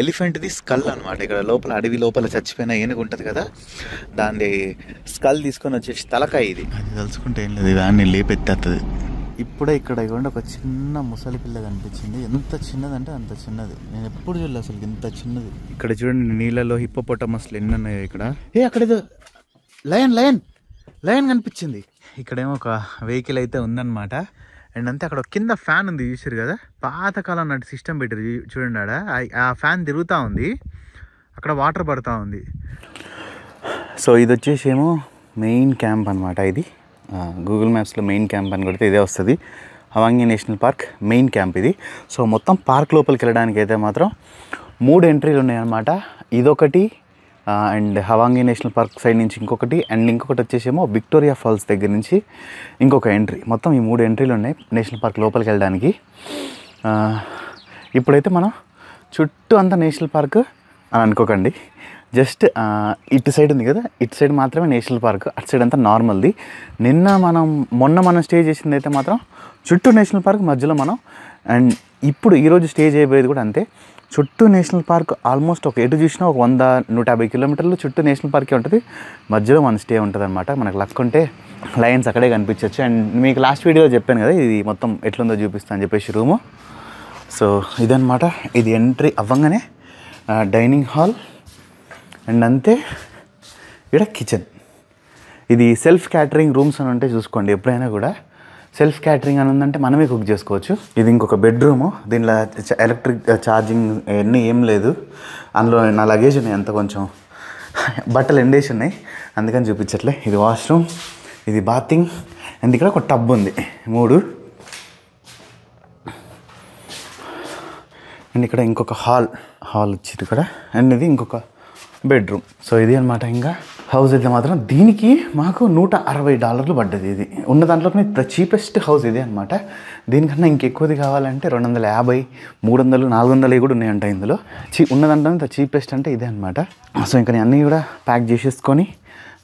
ఎలిఫెంట్ది skull అనమాట. ఇక్కడ లోపల అడవి లోపల చచ్చిపోయిన ఏనుగు ఉంటుంది కదా, దాని స్కల్ తీసుకొని వచ్చేసి తలకాయ ఇది. అది తలుచుకుంటే ఏం లేదు, దాన్ని లేపెత్తేస్తుంది. ఇప్పుడే ఇక్కడ ఇవ్వండి ఒక చిన్న ముసలి పిల్ల కనిపించింది. ఎంత చిన్నదంటే అంత చిన్నది, నేను ఎప్పుడు చూడలేదు అసలు ఇంత చిన్నది. ఇక్కడ చూడండి నీళ్ళలో హిప్పోపోటమస్లు ఎన్ని ఉన్నాయో ఇక్కడ. అక్కడ ఏదో లయన్ కనిపించింది. ఇక్కడేమో ఒక వెహికల్ అయితే ఉందన్నమాట. అండ్ అంతే అక్కడ కింద ఫ్యాన్ ఉంది, చూసారు కదా, పాతకాలం నాటి సిస్టమ్ పెట్టారు చూడండి. ఆడ ఆ ఫ్యాన్ తిరుగుతూ ఉంది, అక్కడ వాటర్ పడుతూ ఉంది. సో ఇది వచ్చేసి ఏమో మెయిన్ క్యాంప్ అనమాట. ఇది గూగుల్ మ్యాప్స్లో మెయిన్ క్యాంప్ అని కొడితే ఇదే వస్తుంది, హవాంగి నేషనల్ పార్క్ మెయిన్ క్యాంప్ ఇది. సో మొత్తం పార్క్ లోపలికి వెళ్ళడానికి అయితే మాత్రం 3 ఎంట్రీలు ఉన్నాయన్నమాట. ఇదొకటి, అండ్ హవాంగి నేషనల్ పార్క్ సైడ్ నుంచి ఇంకొకటి, అండ్ ఇంకొకటి వచ్చేసేమో విక్టోరియా ఫాల్స్ దగ్గర నుంచి ఇంకొక ఎంట్రీ. మొత్తం ఈ 3 ఎంట్రీలు ఉన్నాయి నేషనల్ పార్క్ లోపలికి వెళ్ళడానికి. ఇప్పుడైతే మనం చుట్టూ అంతా నేషనల్ పార్క్ అని అనుకోకండి, జస్ట్ ఇటు సైడ్ ఉంది కదా, ఇటు సైడ్ మాత్రమే నేషనల్ పార్క్, అటు సైడ్ అంతా నార్మల్ది. మొన్న మనం స్టే చేసింది అయితే మాత్రం చుట్టూ నేషనల్ పార్క్ మధ్యలో మనం. అండ్ ఇప్పుడు ఈరోజు స్టే చేయబోయేది కూడా అంతే, చుట్టూ నేషనల్ పార్క్ ఆల్మోస్ట్ ఒక ఎటు చూసినా ఒక 100-150 కిలోమీటర్లు చుట్టూ నేషనల్ పార్కే ఉంటుంది, మధ్యలో మన స్టే ఉంటుంది అనమాట. మనకు లక్ ఉంటే లయన్స్ అక్కడే కనిపించవచ్చు. అండ్ మీకు లాస్ట్ వీడియోలో చెప్పాను కదా, ఇది మొత్తం ఎట్లుందో చూపిస్తా అని చెప్పేసి రూము. సో ఇదనమాట, ఇది ఎంట్రీ అవ్వగానే డైనింగ్ హాల్, అండ్ అంతే ఇక్కడ కిచెన్. ఇది సెల్ఫ్ క్యాటరింగ్ రూమ్స్ అని ఉంటే చూసుకోండి, ఎప్పుడైనా కూడా సెల్ఫ్ క్యాటరింగ్ అని ఉందంటే మనమే కుక్ చేసుకోవచ్చు. ఇది ఇంకొక బెడ్రూము, దీనిలో ఎలక్ట్రిక్ ఛార్జింగ్ అన్నీ ఏం లేదు. అందులో నా లగేజ్ ఉన్నాయి, అంత కొంచెం బట్టలు ఎండేసి ఉన్నాయి, అందుకని చూపించట్లే. ఇది వాష్రూమ్, ఇది బాతింగ్, అండ్ ఇక్కడ ఒక టబ్ ఉంది 3. అండ్ ఇక్కడ ఇంకొక హాల్ వచ్చింది ఇక్కడ, అండ్ ఇది ఇంకొక బెడ్రూమ్. సో ఇది అనమాట. ఇంకా హౌస్ అయితే మాత్రం దీనికి మాకు $160 పడ్డది. ఇది ఉన్న దాంట్లోనే చీపెస్ట్ హౌస్ ఇదే అనమాట. దీనికన్నా ఇంకెక్కువది కావాలంటే 250, 300, 400 కూడా ఉన్నాయంట ఇందులో. ఉన్న దాంట్లో చీపెస్ట్ అంటే ఇదే అనమాట. సో ఇంకా అన్నీ కూడా ప్యాక్ చేసేసుకొని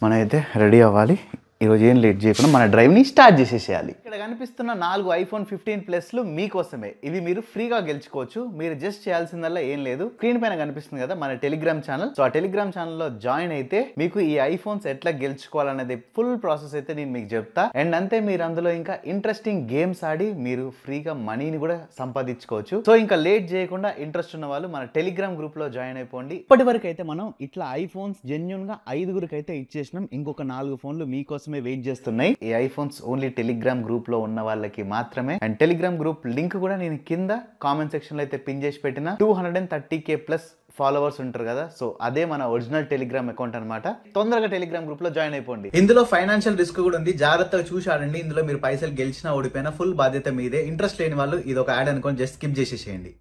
మనం అయితే రెడీ అవ్వాలి. ఈరోజు ఏం లేట్ చేయకుండా మన డ్రైవ్ని స్టార్ట్ చేసేసేయాలి. ఇక్కడ కనిపిస్తున్న 4 iPhone 15 ప్లస్లు మీకోసమే. ఇవి మీరు ఫ్రీగా గెలుచుకోవచ్చు. మీరు జస్ట్ చేయాల్సిందల్లా ఏం లేదు, స్క్రీన్ పైన కనిపిస్తుంది కదా మన టెలిగ్రామ్ ఛానల్. సో ఆ టెలిగ్రామ్ ఛానల్లో జాయిన్ అయితే మీకు ఈ ఐఫోన్స్ ఎట్లా గెలుచుకోవాలనేది ఫుల్ ప్రాసెస్ అయితే నేను మీకు చెప్తా. అండ్ అంతే మీరు అందులో ఇంకా ఇంట్రెస్టింగ్ గేమ్స్ ఆడి మీరు ఫ్రీగా మనీని కూడా సంపాదించుకోవచ్చు. సో ఇంకా లేట్ చేయకుండా ఇంట్రెస్ట్ ఉన్న వాళ్ళు మన టెలిగ్రామ్ గ్రూప్ లో జాయిన్ అయిపోండి. ఇప్పటి వరకు అయితే మనం ఇట్లా ఐఫోన్స్ జెన్యూన్ గా 5గురికి అయితే ఇచ్చేసినాం. ఇంకొక 4 ఫోన్లు మీకోసం వెయిట్ చేస్తున్నాయి. ఈ ఐఫోన్స్ ఓన్లీ టెలిగ్రామ్ గ్రూప్ లో ఉన్న వాళ్ళకి మాత్రమే. అండ్ టెలిగ్రామ్ గ్రూప్ లింక్ కూడా నేను కింద కామెంట్ సెక్షన్ లో అయితే పిన్ చేసి పెట్టిన. 230K ప్లస్ ఫాలోవర్స్ ఉంటారు కదా, సో అదే మన ఒరిజినల్ టెలిగ్రామ్ అకౌంట్ అనమాట. తొందరగా టెలిగ్రామ్ గ్రూప్ లో జాయిన్ అయిపోండి. ఇందులో ఫైనాన్షియల్ రిస్క్ కూడా ఉంది, జాగ్రత్తగా చూసి ఆడండి. ఇందులో మీరు పైసలు గెలిచినా ఓడిపోయినా ఫుల్ బాధ్యత మీదే. ఇంట్రెస్ట్ లేని వాళ్ళు ఇది ఒక యాడ్ అనుకోని జస్ట్ స్కిప్ చేసేసేయండి.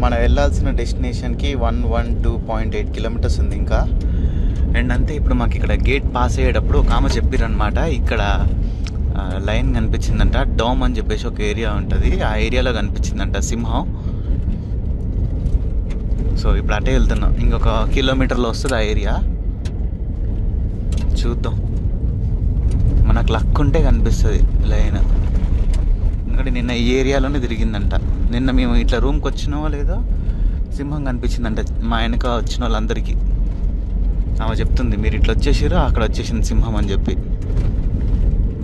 మనం వెళ్ళాల్సిన డెస్టినేషన్కి 112.8 కిలోమీటర్స్ ఉంది ఇంకా. అండ్ అంతే ఇప్పుడు మాకు ఇక్కడ గేట్ పాస్ అయ్యేటప్పుడు ఒక ఆమె చెప్పారనమాట, ఇక్కడ లైన్ కనిపించిందంట, డోమ్ అని చెప్పేసి ఒక ఏరియా ఉంటుంది, ఆ ఏరియాలో కనిపించిందంట సింహం. సో ఇప్పుడు అటే వెళ్తున్నాం, ఇంకొక కిలోమీటర్లో వస్తుంది ఆ ఏరియా, చూద్దాం. మనకు లక్ ఉంటే కనిపిస్తుంది లైన్, ఎందుకంటే నిన్న ఈ ఏరియాలోనే తిరిగిందంట. నిన్న మేము ఇట్లా రూమ్కి వచ్చినామో లేదో సింహం కనిపించిందంట మా వెనక వచ్చిన వాళ్ళందరికీ. ఆమె చెప్తుంది మీరు ఇట్లా వచ్చేసారు, అక్కడ వచ్చేసింది సింహం అని చెప్పి.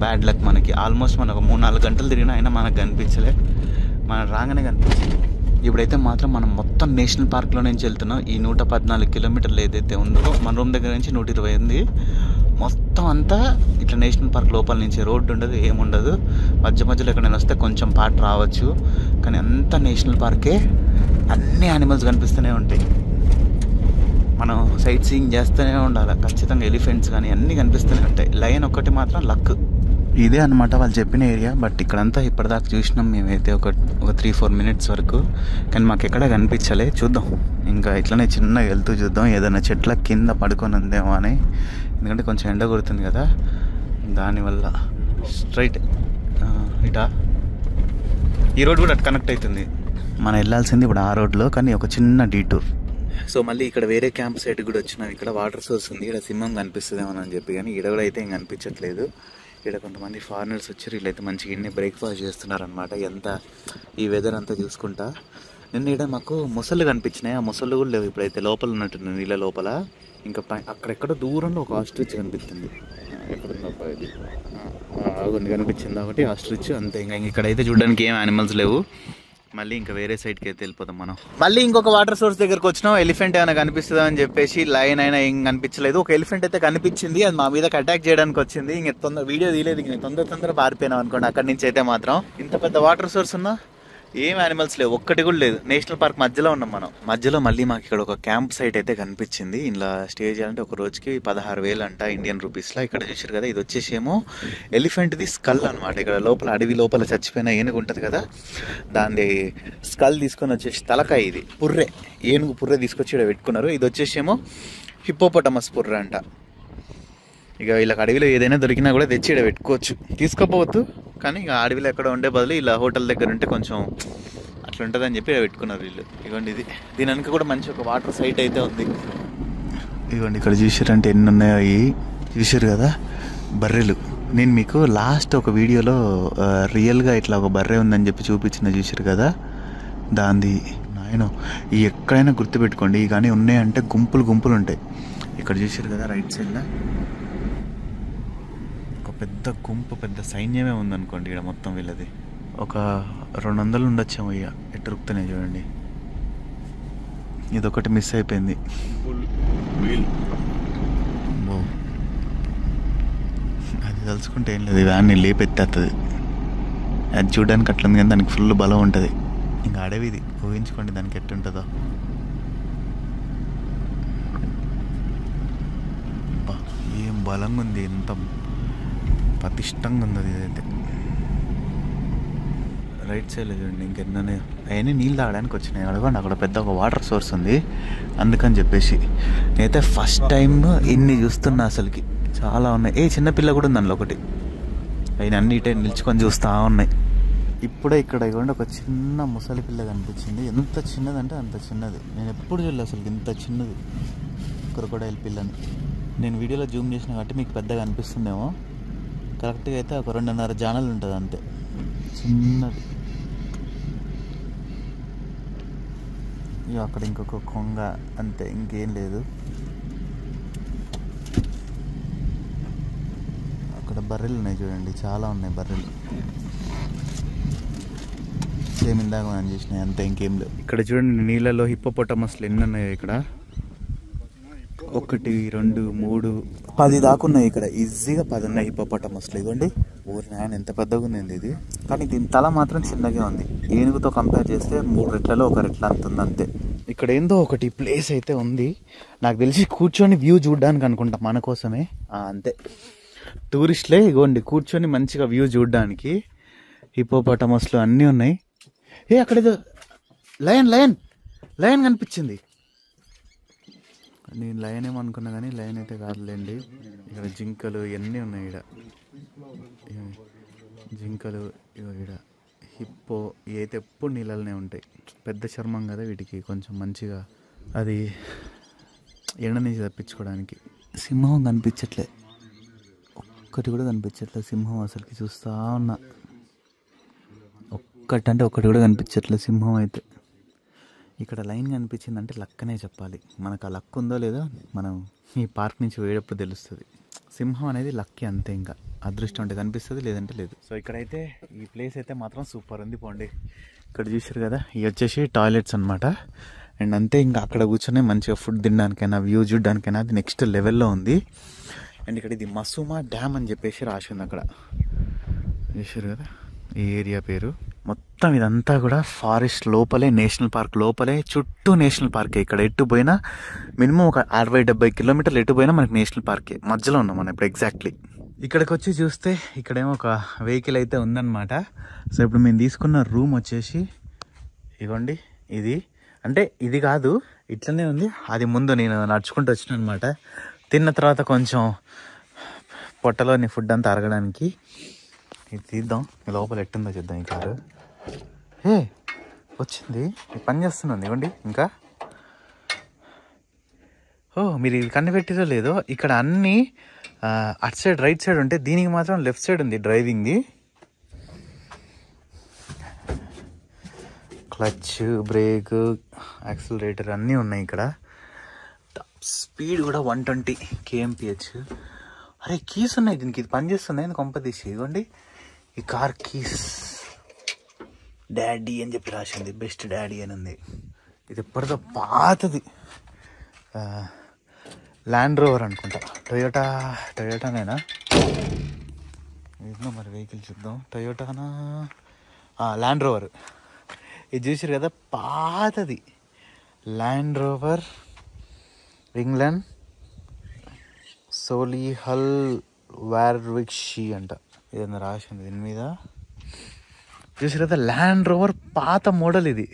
బ్యాడ్ లక్ మనకి. ఆల్మోస్ట్ మనం ఒక 3-4 గంటలు తిరిగినా అయినా మనకు కనిపించలే, మనం రాగానే కనిపించింది. ఇప్పుడైతే మాత్రం మనం మొత్తం నేషనల్ పార్క్లో నుంచి వెళ్తున్నాం. ఈ 114 కిలోమీటర్లు ఏదైతే ఉందో మన రూమ్ దగ్గర నుంచి 120 ఉంది. మొత్తం అంతా ఇట్లా నేషనల్ పార్క్ లోపల నుంచి రోడ్డు ఉండదు, ఏముండదు. మధ్యలో ఎక్కడైనా వస్తే కొంచెం పాట రావచ్చు, కానీ అంతా నేషనల్ పార్కే. అన్ని యానిమల్స్ కనిపిస్తూనే ఉంటాయి. మనం సైట్ సీయింగ్ చేస్తూనే ఉండాలి ఖచ్చితంగా. ఎలిఫెంట్స్ కానీ అన్నీ కనిపిస్తూనే ఉంటాయి. లయన్ ఒక్కటి మాత్రం లక్. ఇదే అనమాట వాళ్ళు చెప్పిన ఏరియా. బట్ ఇక్కడంతా ఇప్పటిదాకా చూసినాం మేమైతే ఒక 3-4 మినిట్స్ వరకు, కానీ మాకు ఎక్కడ కనిపించలే. చూద్దాం ఇంకా ఇట్లనే చిన్నగా వెళ్తూ చూద్దాం, ఏదైనా చెట్ల కింద పడుకొని ఉందేమో అని. ఎందుకంటే కొంచెం ఎండ కొడుతుంది కదా, దానివల్ల. స్ట్రైట్ ఇటా ఈ రోడ్ కూడా అటు కనెక్ట్ అవుతుంది. మనం వెళ్ళాల్సింది ఇప్పుడు ఆ రోడ్లో, కానీ ఒక చిన్న డీటూర్. సో మళ్ళీ ఇక్కడ వేరే క్యాంప్ సైట్ కూడా వచ్చినాం. ఇక్కడ వాటర్ సోర్స్ ఉంది, ఇక్కడ సింహం కనిపిస్తుందేమో అని చెప్పి, కానీ ఇక్కడ కూడా అయితే ఏం కనిపించట్లేదు. ఇక్కడ కొంతమంది ఫారినర్స్ వచ్చారు, వీళ్ళైతే మంచిగా ఇన్ని బ్రేక్ఫాస్ట్ చేస్తున్నారనమాట. ఎంత ఈ వెదర్ అంతా చూసుకుంటా. నిన్న ఇక్కడ మాకు మొసళ్ళు కనిపించినాయి. ఆ మొసళ్ళు కూడా లేవు ఇప్పుడైతే. లోపల ఉన్నట్టు నీళ్ళ లోపల. ఇంకా అక్కడెక్కడో దూరంలో ఒక ఆస్ట్రిచ్ కనిపిస్తుంది. ఎక్కడుందబ్బా ఇది? కనిపించింది ఒకటి ఆస్ట్రిచ్, అంతే. ఇంకా ఇక్కడైతే చూడడానికి ఏం యానిమల్స్ లేవు. మళ్ళీ ఇంకా వేరే సైడ్కి అయితే వెళ్ళిపోతాం మనం. మళ్ళీ ఇంకొక వాటర్ సోర్స్ దగ్గరకు వచ్చినాం. ఎలిఫెంట్ ఏమైనా కనిపిస్తుందా అని చెప్పేసి. లయన్ అయినా ఏం కనిపించలేదు. ఒక ఎలిఫెంట్ అయితే కనిపించింది. అది మా మీదకి అటాక్ చేయడానికి వచ్చింది. ఇంక వీడియో తీయలేదు. ఇంక తొందర పారిపోయినాం అనుకోండి అక్కడి నుంచి అయితే మాత్రం. ఇంత పెద్ద వాటర్ సోర్స్ ఉన్నా ఏం యానిమల్స్ లేవు, ఒక్కటి కూడా లేదు. నేషనల్ పార్క్ మధ్యలో ఉన్నాం మనం. మధ్యలో మళ్ళీ మాకు ఇక్కడ ఒక క్యాంప్ సైట్ అయితే కనిపించింది. ఇలా స్టే చేయాలంటే ఒక రోజుకి 16,000 అంట ఇండియన్ రూపీస్లో. ఇక్కడ చూసారు కదా, ఇది వచ్చేసి ఏమో ఎలిఫెంట్ది స్కల్ అనమాట. ఇక్కడ లోపల అడవి లోపల చచ్చిపోయిన ఏనుగు ఉంటుంది కదా, దాని స్కల్ తీసుకొని వచ్చేసి తలకాయ, ఇది పుర్రె, ఏనుగు పుర్రె తీసుకొచ్చి ఇక్కడ పెట్టుకున్నారు. ఇది వచ్చేసి ఏమో హిప్పోపటమస్ పుర్రె అంట. ఇక వీళ్ళకి అడవిలో ఏదైనా దొరికినా కూడా తెచ్చి ఇక్కడ పెట్టుకోవచ్చు, తీసుకోపోవద్దు. కానీ ఇక అడవిలో ఎక్కడ ఉండే బదులు ఇలా హోటల్ దగ్గర ఉంటే కొంచెం అట్లా ఉంటుందని చెప్పి ఇక్కడ పెట్టుకున్నారు వీళ్ళు. ఇదిగోండి ఇది. దీని వెనక కూడా మంచి ఒక వాటర్ సైట్ అయితే ఉంది. ఇదిగోండి ఇక్కడ చూసారంటే ఎన్ని ఉన్నాయో అవి చూసారు కదా, బర్రెలు. నేను మీకు లాస్ట్ ఒక వీడియోలో రియల్గా ఇట్లా ఒక బర్రె ఉందని చెప్పి చూపించిన చూసారు కదా, దాంది. నాయన ఈ ఎక్కడైనా గుర్తుపెట్టుకోండి, కానీ ఉన్నాయంటే గుంపులు ఉంటాయి. ఇక్కడ చూసారు కదా రైట్ సైడ్లో ఒక పెద్ద గుంపు, పెద్ద సైన్యమే ఉందనుకోండి ఇక్కడ మొత్తం. వీళ్ళది ఒక 200 ఉండొచ్చాము. ఇక ఎట్టు రుక్తున్నాయి చూడండి. ఇదొకటి మిస్ అయిపోయింది. అది తలుచుకుంటే ఏం లేదు, వ్యాన్ని లేపెత్తేస్తుంది. అది చూడడానికి అట్లుంది కానీ దానికి ఫుల్ బలం ఉంటుంది. ఇంకా అడవిది ఊహించుకోండి దానికి ఎట్టుంటుందో. ఏం బలంగా ఉంది, ఎంత పటిష్టంగా ఉంది అది. ఇదైతే రైట్ సైడ్లో చూడండి ఇంకెన్ననే అవన్నీ నీళ్ళు తాగడానికి వచ్చినాయి. అడగండి అక్కడ పెద్ద ఒక వాటర్ సోర్స్ ఉంది, అందుకని చెప్పేసి. నేనైతే ఫస్ట్ టైం ఇన్ని చూస్తున్నా అసలుకి. చాలా ఉన్నాయి. చిన్నపిల్ల కూడా ఉంది అందులో ఒకటి. అయిన అన్ని ఇటే నిల్చుకొని చూస్తూ ఉన్నాయి. ఇప్పుడే ఇక్కడ ఇవ్వండి ఒక చిన్న ముసలి పిల్ల కనిపించింది. ఎంత చిన్నదంటే అంత చిన్నది. నేను ఎప్పుడు చూడలేదు అసలు ఇంత చిన్నది క్రొకోడైల్ పిల్లని. నేను వీడియోలో జూమ్ చేసిన కాబట్టి మీకు పెద్దగా అనిపిస్తుందేమో. కరెక్ట్గా అయితే ఒక 2.5 జానలు ఉంటుంది అంతే, చిన్నది. ఇక అక్కడ ఇంకొక కొంగ, అంతే, ఇంకేం లేదు. అక్కడ బర్రెలు ఉన్నాయి చూడండి, చాలా ఉన్నాయి బర్రెలు. సేమ్ ఇందాక మనం చేసినాయి అంతే, ఇంకేం లేవు. ఇక్కడ చూడండి నీళ్ళలో హిప్పోపొటమస్లు ఎన్ని ఉన్నాయో ఇక్కడ. 1, 2, 3, 10 దాకా ఉన్నాయి ఇక్కడ. ఈజీగా 10 ఉన్నాయి హిప్పోపొటమస్లు. ఇవ్వండి, ఊరి నాయన ఎంత పెద్దగా ఉంది ఇది. కానీ దీని తల మాత్రం చిన్నగా ఉంది. ఏనుగుతో కంపేర్ చేస్తే 3 రెట్లలో 1 రెట్ల అంత ఉంది అంతే. ఇక్కడ ఏందో ఒకటి ప్లేస్ అయితే ఉంది, నాకు తెలిసి కూర్చొని వ్యూ చూడడానికి అనుకుంటా, మన కోసమే. అంతే, టూరిస్టులే. ఇగోండి కూర్చొని మంచిగా వ్యూ చూడడానికి. హిప్పోపొటమస్లు అన్నీ ఉన్నాయి. అక్కడేదో లయన్ కనిపించింది. నేను లయన్ ఏమనుకున్నా కానీ లయన్ అయితే కాదులేండి. ఇక్కడ జింకలు ఇవన్నీ ఉన్నాయి. ఇక్కడ జింకలు, ఇక్కడ హిప్పో, ఇవి అయితే ఎప్పుడు నీళ్ళనే ఉంటాయి. పెద్ద చర్మం కదా వీటికి, కొంచెం మంచిగా అది ఎండ నుంచి తప్పించుకోవడానికి. సింహం కనిపించట్లే, ఒక్కటి కూడా కనిపించట్లేదు సింహం అసలుకి. చూస్తా ఉన్నా, ఒక్కటంటే ఒక్కటి కూడా కనిపించట్లేదు సింహం అయితే. ఇక్కడ లైన్ కనిపించిందంటే లక్కనే చెప్పాలి. మనకు ఆ లక్ ఉందో లేదో మనం ఈ పార్క్ నుంచి పోయేటప్పుడు తెలుస్తుంది. సింహం అనేది లక్కి అంతే, ఇంకా అదృష్టం అంటే కనిపిస్తుంది, లేదంటే లేదు. సో ఇక్కడైతే ఈ ప్లేస్ అయితే మాత్రం సూపర్ ఉంది. పోండి, ఇక్కడ చూసారు కదా, ఇవి వచ్చేసి టాయిలెట్స్ అనమాట. అండ్ అంతే, ఇంకా అక్కడ కూర్చొని మంచిగా ఫుడ్ తినడానికైనా వ్యూ చూడడానికైనా అది నెక్స్ట్ లెవెల్లో ఉంది. అండ్ ఇక్కడ ఇది మసూమా డ్యామ్ అని చెప్పేసి రాసి ఉంది అక్కడ. చూసారు కదా ఈ ఏరియా పేరు. మొత్తం ఇదంతా కూడా ఫారెస్ట్ లోపలే, నేషనల్ పార్క్ లోపలే, చుట్టూ నేషనల్ పార్కే. ఇక్కడ ఎటు పోయినా మినిమం ఒక 60-70 కిలోమీటర్లు ఎటు పోయినా మనకి నేషనల్ పార్కే. మధ్యలో ఉన్నాం మనం ఇప్పుడు ఎగ్జాక్ట్లీ. ఇక్కడికి వచ్చి చూస్తే ఇక్కడేమో ఒక వెహికల్ అయితే ఉందన్నమాట. సో ఇప్పుడు మేము తీసుకున్న రూమ్ వచ్చేసి ఇగోండి, ఇది అంటే ఇది కాదు, ఇట్లనే ఉంది. అది ముందు నేను నడుచుకుంటూ వచ్చిన అనమాట. తిన్న తర్వాత కొంచెం పొట్టలోని ఫుడ్ అంతా అరగడానికి ఇది తీద్దాం. లోపల ఎట్టుందో చూద్దాం. ఈ కారు వచ్చింది, పని చేస్తున్నాను. ఇవ్వండి ఇంకా. మీరు ఇది కనిపెట్టిరో లేదో, ఇక్కడ అన్నీ అటు సైడ్ రైట్ సైడ్ ఉంటే దీనికి మాత్రం లెఫ్ట్ సైడ్ ఉంది డ్రైవింగ్ది. క్లచ్, బ్రేక్, యాక్సిలరేటర్ అన్నీ ఉన్నాయి ఇక్కడ. స్పీడ్ కూడా 120 kmph. అరే కీస్ ఉన్నాయి దీనికి, ఇది పనిచేస్తున్నాయి కొంపదీసి. ఇదిగోండి ఈ కార్ కీస్. డాడీ అని చెప్పి రాసింది, బెస్ట్ డాడీ అని ఉంది. ఇది ఎప్పటిదో పాతది, ల్యాండ్ రోవర్ అనుకుంటా. టొయోటానేనా ఏదో మరి వెహికల్ చూద్దాం. టొయోటానా, ల్యాండ్ రోవర్. ఇది చూసారు కదా, పాతది ల్యాండ్ రోవర్ ఇంగ్లాండ్ సోలిహల్ వార్విక్షీ అంట. ఏదన్నా రాసింది దీని మీద. చూసారు కదా, ల్యాండ్ రోవర్ పాత మోడల్ ఇది.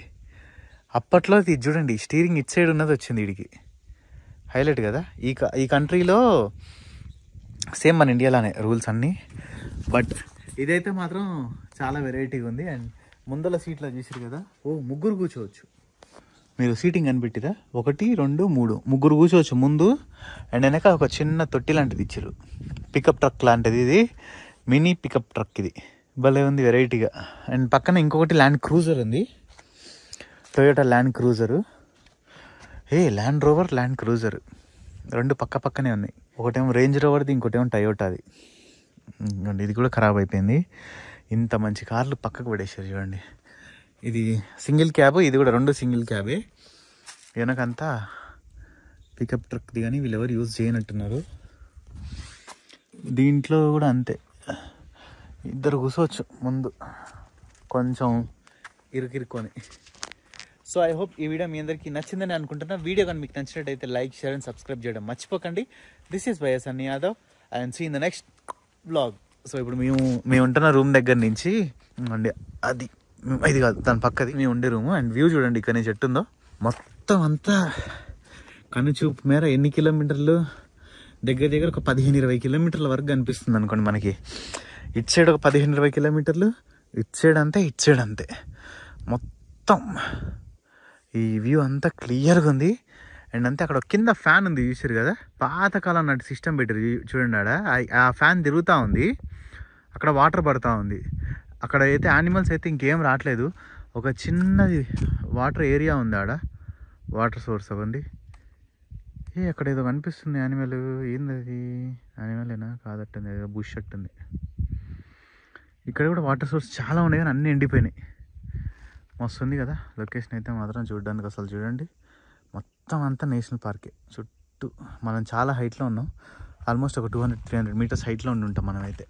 అప్పట్లో ఇది చూడండి, స్టీరింగ్ ఇట్ సైడ్ ఉన్నది వచ్చింది వీడికి. హైలైట్ కదా. ఈ కంట్రీలో సేమ్ మన ఇండియాలోనే రూల్స్ అన్నీ, బట్ ఇదైతే మాత్రం చాలా వెరైటీగా ఉంది. అండ్ ముందల సీట్లో చూసారు కదా, ముగ్గురు కూర్చోవచ్చు. మీరు సీటింగ్ కనిపెట్టిరా, 1 2 3 ముగ్గురు కూర్చోవచ్చు ముందు. అండ్ వెనక ఒక చిన్న తొట్టి లాంటిది ఇచ్చారు, పికప్ ట్రక్ లాంటిది. ఇది మినీ పికప్ ట్రక్, ఇది భలే ఉంది వెరైటీగా. అండ్ పక్కన ఇంకొకటి ల్యాండ్ క్రూజర్ ఉంది, Toyota land cruiser. Land rover, land cruiser రెండు పక్క పక్కనే ఉన్నాయి. ఒకటేమో రేంజ్ రోవర్ది, ఇంకోటేమో టయోటాది. ఇది కూడా ఖరాబ్ అయిపోయింది. ఇంత మంచి కార్లు పక్కకు పడేసారు చూడండి. ఇది సింగిల్ క్యాబ్, ఇది కూడా 2 సింగిల్ క్యాబే. వెనకంతా పికప్ ట్రక్ది, కానీ వీళ్ళు ఎవరు యూజ్ చేయనట్టున్నారు. దీంట్లో కూడా అంతే, 2 కూర్చోవచ్చు ముందు, కొంచెం ఇరుకిరుకొని. సో ఐ హోప్ ఈ వీడియో మీ అందరికీ నచ్చిందని అనుకుంటున్నా. వీడియో కానీ మీకు నచ్చినట్టయితే లైక్, షేర్ అండ్ సబ్స్క్రైబ్ చేయడం మర్చిపోకండి. This is YS Sunny Yadav and see in the next vlog. So ఇప్పుడు మేము ఉంటున్న రూమ్ దగ్గర నుంచి అండి, ఇది కాదు దాని పక్కది మేము ఉండే రూము. అండ్ వ్యూ చూడండి, ఇక్కడ నుంచి ఎట్టుందో మొత్తం అంతా. కనుచూపు మేర ఎన్ని కిలోమీటర్లు, దగ్గర ఒక 15-20 కిలోమీటర్ల వరకు కనిపిస్తుంది అనుకోండి మనకి. ఇటు సైడ్ ఒక 15-20 కిలోమీటర్లు, ఇటు సైడ్ అంతే మొత్తం. ఈ వ్యూ అంతా క్లియర్గా ఉంది. అండ్ అంతే, అక్కడ కింద ఫ్యాన్ ఉంది చూసారు కదా, పాతకాలం నాటి సిస్టమ్ పెట్టారు చూడండి. ఆ ఫ్యాన్ తిరుగుతూ ఉంది, అక్కడ వాటర్ పడుతూ ఉంది. అక్కడ అయితే యానిమల్స్ అయితే ఇంకేం రావట్లేదు. ఒక చిన్నది వాటర్ ఏరియా ఉంది ఆడ, వాటర్ సోర్స్ అవ్వండి. అక్కడ ఏదో కనిపిస్తుంది యానిమల్. ఏంది అది, యానిమలేనా కాదట్టుంది, ఏదో బుష్ అట్టుంది. ఇక్కడ కూడా వాటర్ సోర్స్ చాలా ఉన్నాయి, కానీ అన్నీ ఎండిపోయినాయి. మస్తు ఉంది కదా లొకేషన్ అయితే మాత్రం చూడడానికి. అసలు చూడండి, మొత్తం అంతా నేషనల్ పార్కే చుట్టూ. మనం చాలా హైట్లో ఉన్నాం, ఆల్మోస్ట్ ఒక 200-300 మీటర్స్ హైట్లో ఉండి ఉంటాం మనమైతే.